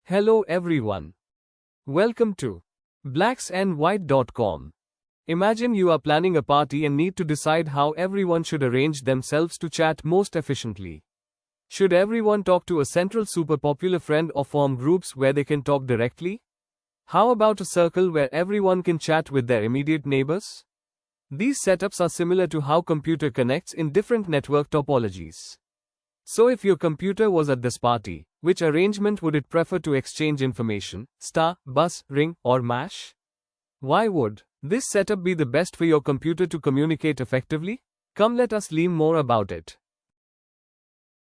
Hello everyone. Welcome to blacksandwhite.com. Imagine you are planning a party and need to decide how everyone should arrange themselves to chat most efficiently. Should everyone talk to a central super popular friend or form groups where they can talk directly? How about a circle where everyone can chat with their immediate neighbors? These setups are similar to how computer connects in different network topologies. So if your computer was at this party, which arrangement would it prefer to exchange information, star, bus, ring, or mash? Why would this setup be the best for your computer to communicate effectively? Come let us learn more about it.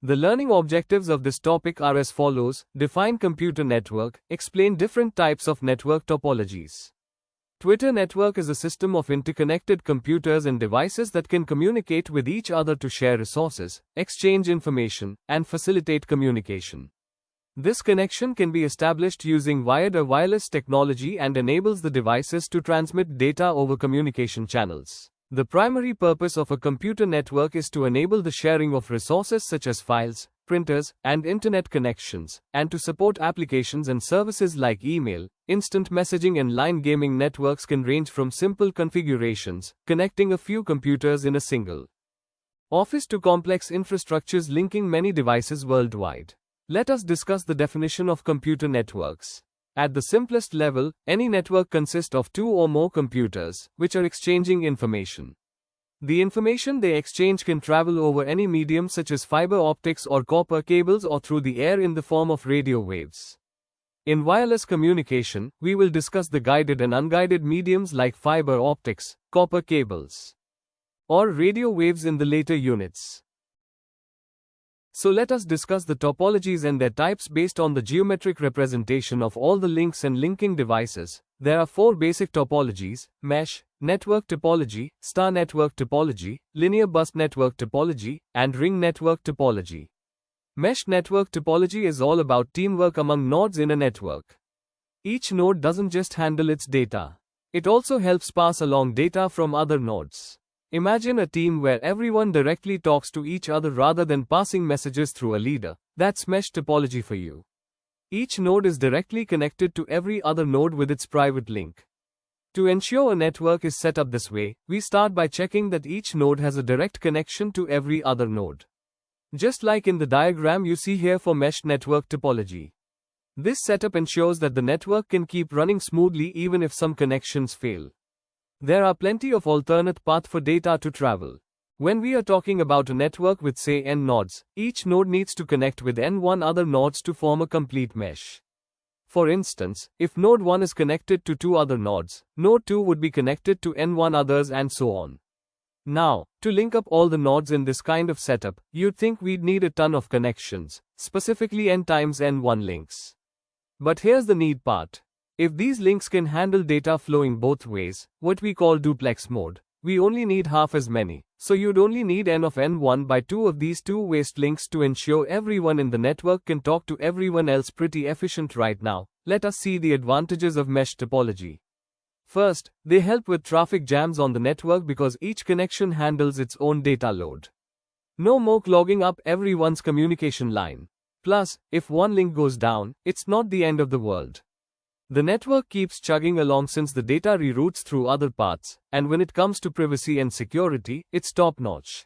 The learning objectives of this topic are as follows: define computer network, explain different types of network topologies. Twitter network is a system of interconnected computers and devices that can communicate with each other to share resources, exchange information, and facilitate communication. This connection can be established using wired or wireless technology and enables the devices to transmit data over communication channels. The primary purpose of a computer network is to enable the sharing of resources such as files, printers, and internet connections, and to support applications and services like email, instant messaging, and line gaming. Networks can range from simple configurations, connecting a few computers in a single office, to complex infrastructures linking many devices worldwide. Let us discuss the definition of computer networks. At the simplest level, any network consists of two or more computers, which are exchanging information. The information they exchange can travel over any medium such as fiber optics or copper cables, or through the air in the form of radio waves. In wireless communication, we will discuss the guided and unguided mediums like fiber optics, copper cables, or radio waves in the later units. So let us discuss the topologies and their types based on the geometric representation of all the links and linking devices. There are four basic topologies: mesh, network topology, star network topology, linear bus network topology, and ring network topology. Mesh network topology is all about teamwork among nodes in a network. Each node doesn't just handle its data. It also helps pass along data from other nodes. Imagine a team where everyone directly talks to each other rather than passing messages through a leader. That's mesh topology for you. Each node is directly connected to every other node with its private link. To ensure a network is set up this way, we start by checking that each node has a direct connection to every other node. Just like in the diagram you see here for mesh network topology. This setup ensures that the network can keep running smoothly even if some connections fail. There are plenty of alternate paths for data to travel. When we are talking about a network with say n nodes, each node needs to connect with n1 other nodes to form a complete mesh. For instance, if node 1 is connected to two other nodes, node 2 would be connected to n1 others, and so on. Now, to link up all the nodes in this kind of setup, you'd think we'd need a ton of connections, specifically n times n1 links. But here's the neat part. If these links can handle data flowing both ways, what we call duplex mode, we only need half as many. So you'd only need n of n1 by 2 of these two-way links to ensure everyone in the network can talk to everyone else pretty efficient. Right now, let us see the advantages of mesh topology. First, they help with traffic jams on the network because each connection handles its own data load. No more clogging up everyone's communication line. Plus, if one link goes down, it's not the end of the world. The network keeps chugging along since the data reroutes through other paths, and when it comes to privacy and security, it's top-notch.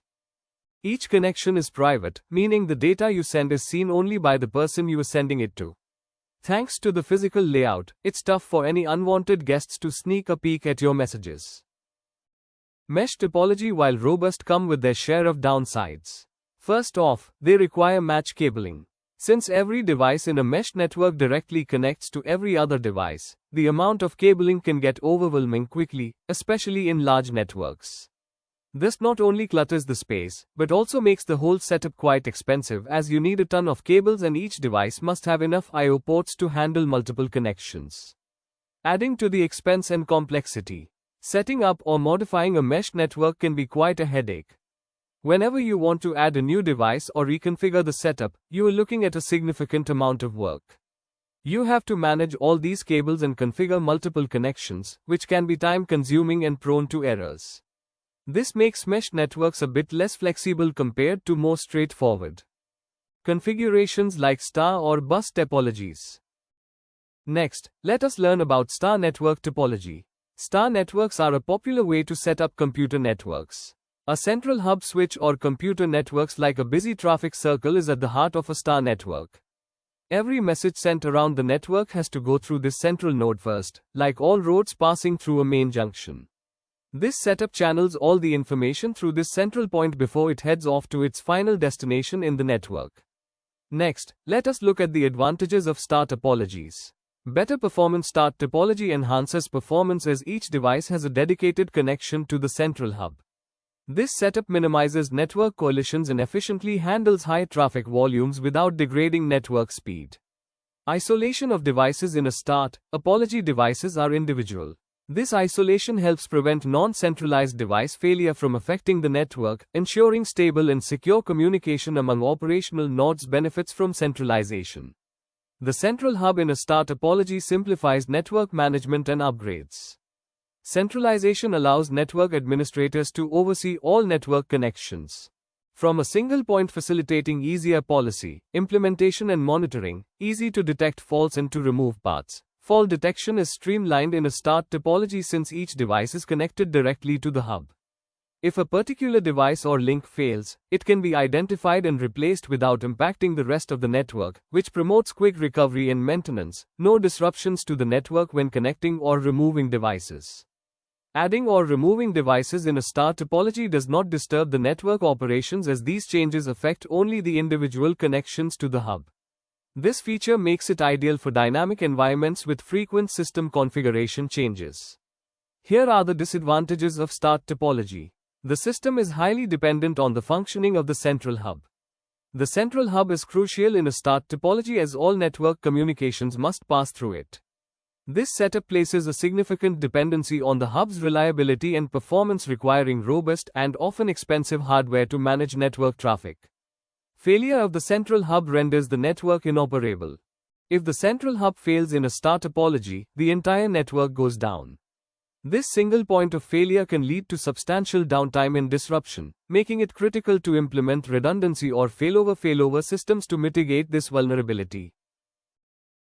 Each connection is private, meaning the data you send is seen only by the person you are sending it to. Thanks to the physical layout, it's tough for any unwanted guests to sneak a peek at your messages. Mesh topology, while robust, come with their share of downsides. First off, they require match cabling. Since every device in a mesh network directly connects to every other device, the amount of cabling can get overwhelming quickly, especially in large networks. This not only clutters the space, but also makes the whole setup quite expensive, as you need a ton of cables and each device must have enough I/O ports to handle multiple connections. Adding to the expense and complexity, setting up or modifying a mesh network can be quite a headache. Whenever you want to add a new device or reconfigure the setup, you are looking at a significant amount of work. You have to manage all these cables and configure multiple connections, which can be time-consuming and prone to errors. This makes mesh networks a bit less flexible compared to more straightforward configurations like star or bus topologies. Next, let us learn about star network topology. Star networks are a popular way to set up computer networks. A central hub switch or computer networks like a busy traffic circle is at the heart of a star network. Every message sent around the network has to go through this central node first, like all roads passing through a main junction. This setup channels all the information through this central point before it heads off to its final destination in the network. Next, let us look at the advantages of star topologies. Better performance. Star topology enhances performance as each device has a dedicated connection to the central hub. This setup minimizes network collisions and efficiently handles high traffic volumes without degrading network speed. Isolation of devices. In a star topology, devices are individual. This isolation helps prevent non-centralized device failure from affecting the network, ensuring stable and secure communication among operational nodes. Benefits from centralization. The central hub in a star topology simplifies network management and upgrades. Centralization allows network administrators to oversee all network connections from a single point, facilitating easier policy implementation and monitoring, easy to detect faults and to remove paths. Fault detection is streamlined in a star topology since each device is connected directly to the hub. If a particular device or link fails, it can be identified and replaced without impacting the rest of the network, which promotes quick recovery and maintenance. No disruptions to the network when connecting or removing devices. Adding or removing devices in a star topology does not disturb the network operations as these changes affect only the individual connections to the hub. This feature makes it ideal for dynamic environments with frequent system configuration changes. Here are the disadvantages of star topology. The system is highly dependent on the functioning of the central hub. The central hub is crucial in a star topology as all network communications must pass through it. This setup places a significant dependency on the hub's reliability and performance, requiring robust and often expensive hardware to manage network traffic. Failure of the central hub renders the network inoperable. If the central hub fails in a star topology, the entire network goes down. This single point of failure can lead to substantial downtime and disruption, making it critical to implement redundancy or failover systems to mitigate this vulnerability.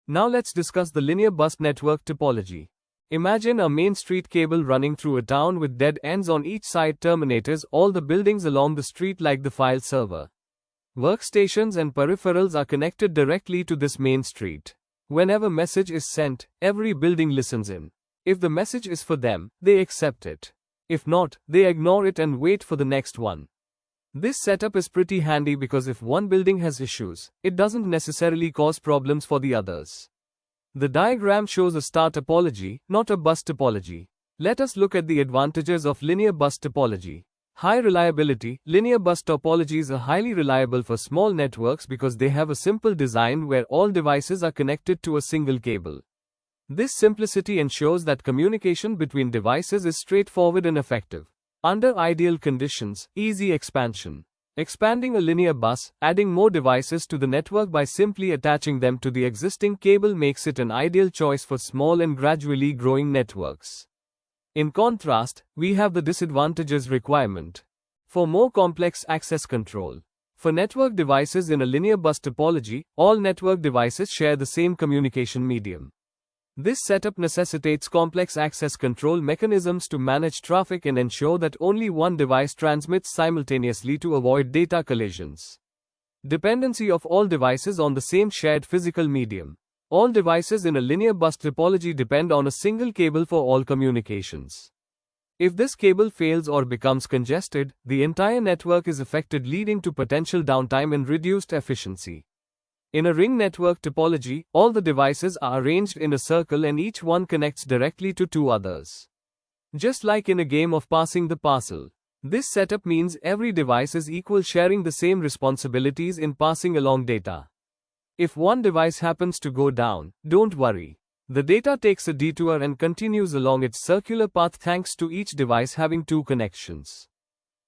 Now let's discuss the linear bus network topology. Imagine a main street cable running through a town with dead ends on each side. Terminators all the buildings along the street like the file server. Workstations and peripherals are connected directly to this main street. Whenever message is sent, every building listens in. If the message is for them, they accept it. If not, they ignore it and wait for the next one. This setup is pretty handy because if one building has issues, it doesn't necessarily cause problems for the others. The diagram shows a star topology, not a bus topology. Let us look at the advantages of linear bus topology. High reliability. Linear bus topologies are highly reliable for small networks because they have a simple design where all devices are connected to a single cable. This simplicity ensures that communication between devices is straightforward and effective. Under ideal conditions, easy expansion. Expanding a linear bus, adding more devices to the network by simply attaching them to the existing cable makes it an ideal choice for small and gradually growing networks. In contrast, we have the disadvantages requirement. For more complex access control. For network devices in a linear bus topology, all network devices share the same communication medium. This setup necessitates complex access control mechanisms to manage traffic and ensure that only one device transmits simultaneously to avoid data collisions. Dependency of all devices on the same shared physical medium. All devices in a linear bus topology depend on a single cable for all communications. If this cable fails or becomes congested, the entire network is affected, leading to potential downtime and reduced efficiency. In a ring network topology, all the devices are arranged in a circle and each one connects directly to two others. Just like in a game of passing the parcel. This setup means every device is equal, sharing the same responsibilities in passing along data. If one device happens to go down, don't worry. The data takes a detour and continues along its circular path thanks to each device having two connections.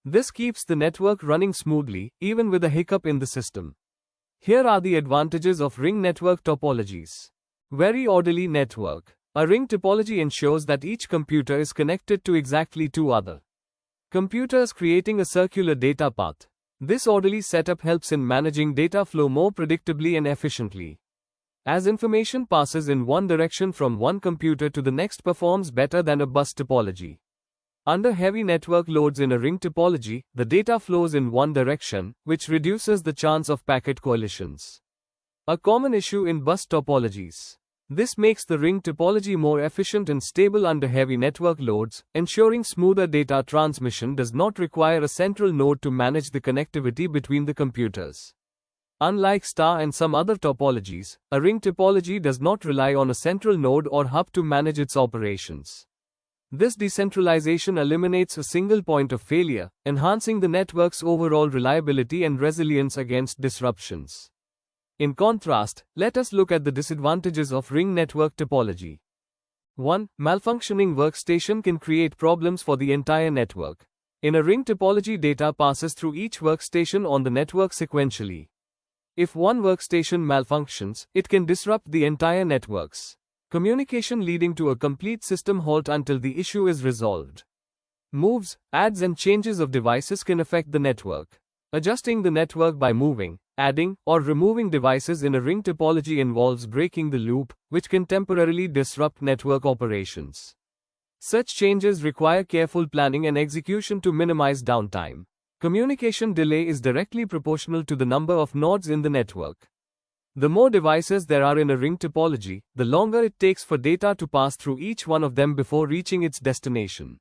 This keeps the network running smoothly, even with a hiccup in the system. Here are the advantages of ring network topologies. Very orderly network. A ring topology ensures that each computer is connected to exactly two other computers, creating a circular data path. This orderly setup helps in managing data flow more predictably and efficiently. as information passes in one direction from one computer to the next performs better than a bus topology. Under heavy network loads in a ring topology, the data flows in one direction, which reduces the chance of packet collisions. A common issue in bus topologies. This makes the ring topology more efficient and stable under heavy network loads, ensuring smoother data transmission does not require a central node to manage the connectivity between the computers. Unlike star and some other topologies, a ring topology does not rely on a central node or hub to manage its operations. This decentralization eliminates a single point of failure, enhancing the network's overall reliability and resilience against disruptions. In contrast, let us look at the disadvantages of ring network topology. 1. Malfunctioning workstation can create problems for the entire network. In a ring topology, data passes through each workstation on the network sequentially. If one workstation malfunctions, it can disrupt the entire network's communication, leading to a complete system halt until the issue is resolved. Moves, adds and changes of devices can affect the network. Adjusting the network by moving, adding, or removing devices in a ring topology involves breaking the loop, which can temporarily disrupt network operations. Such changes require careful planning and execution to minimize downtime. Communication delay is directly proportional to the number of nodes in the network. The more devices there are in a ring topology, the longer it takes for data to pass through each one of them before reaching its destination.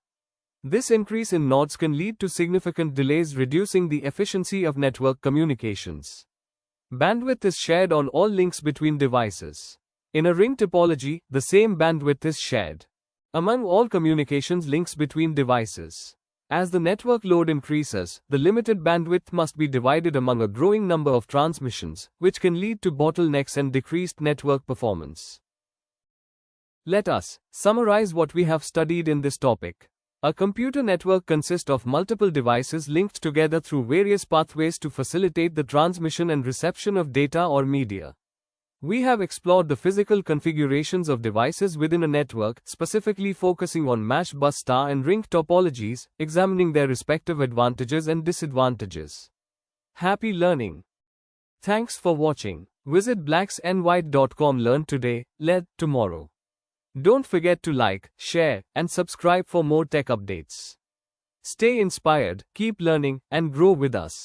This increase in nodes can lead to significant delays, reducing the efficiency of network communications. Bandwidth is shared on all links between devices. In a ring topology, the same bandwidth is shared among all communications links between devices. As the network load increases, the limited bandwidth must be divided among a growing number of transmissions, which can lead to bottlenecks and decreased network performance. Let us summarize what we have studied in this topic. A computer network consists of multiple devices linked together through various pathways to facilitate the transmission and reception of data or media. We have explored the physical configurations of devices within a network, specifically focusing on mesh bus star and ring topologies, examining their respective advantages and disadvantages. Happy learning! Thanks for watching. Visit blacksandwhite.com. Learn today, learn tomorrow. Don't forget to like, share, and subscribe for more tech updates. Stay inspired, keep learning, and grow with us.